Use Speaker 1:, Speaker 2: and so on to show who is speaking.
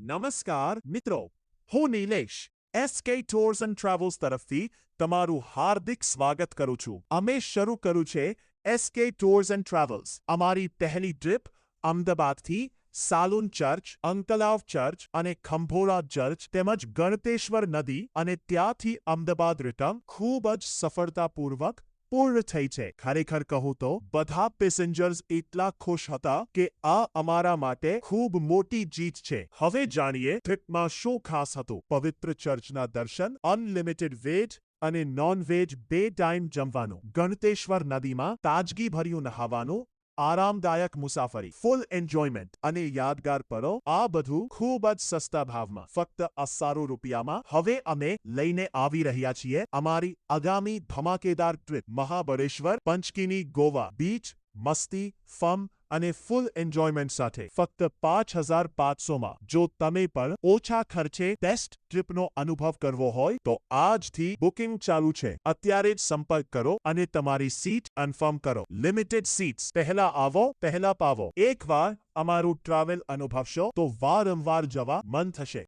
Speaker 1: નમસ્કાર મિત્રો, હું Nilesh SK tours and travels તરફથી તમારું હાર્દિક સ્વાગત કરું છું. અમે શરૂ કર્યું છે એસકે ટૂર્સ એન્ડ ટ્રાવેલ્સ. અમારી પહેલી ટ્રીપ અમદાવાદથી સાલુન ચર્ચ, અંકલાવ ચર્ચ અને ખંભોળા ચર્ચ તેમજ ગણતેશ્વર નદી અને ત્યાંથી અમદાવાદ રિટર્ન ખૂબ જ સફળતાપૂર્વક પૂર્ણ થઈ છે. ખરેખર કહું તો બધા પેસેન્જર્સ એટલા ખુશ હતા કે આ અમારા માટે ખૂબ મોટી જીત છે. હવે જાણીએ ટ્રીપમાં શું ખાસ હતું. પવિત્ર ચર્ચના દર્શન, અનલિમિટેડ વેજ અને નોન-વેજ 2 ટાઈમ જમવાનું, ગણતેશ્વર નદીમાં તાજગીભર્યું નહાવાનું, આરામદાયક મુસાફરી, ફૂલ એન્જોયમેન્ટ અને યાદગાર પળો, આ બધું ખૂબ જ સસ્તા ભાવમાં, ફક્ત 800 રૂપિયામાં. હવે અમે લઈને આવી રહ્યા છીએ અમારી આગામી ધમાકેદાર ટ્રીપ મહાબળેશ્વર, પંચગીની, ગોવા. બીચ, મસ્તી, ફન અને ફૂલ એન્જોયમેન્ટ સાથે ફક્ત 5500માં. જો તમે પણ ઓછા ખર્ચે બેસ્ટ ટ્રીપનો અનુભવ કરવો હોય તો આજથી બુકિંગ ચાલુ છે. અત્યારે જ સંપર્ક કરો અને તમારી સીટ કન્ફર્મ કરો. Limited seats. પહેલા આવો પહેલા પાવો. એકવાર અમારું ટ્રાવેલ અનુભવશો તો વારંવાર જવા મન થશે.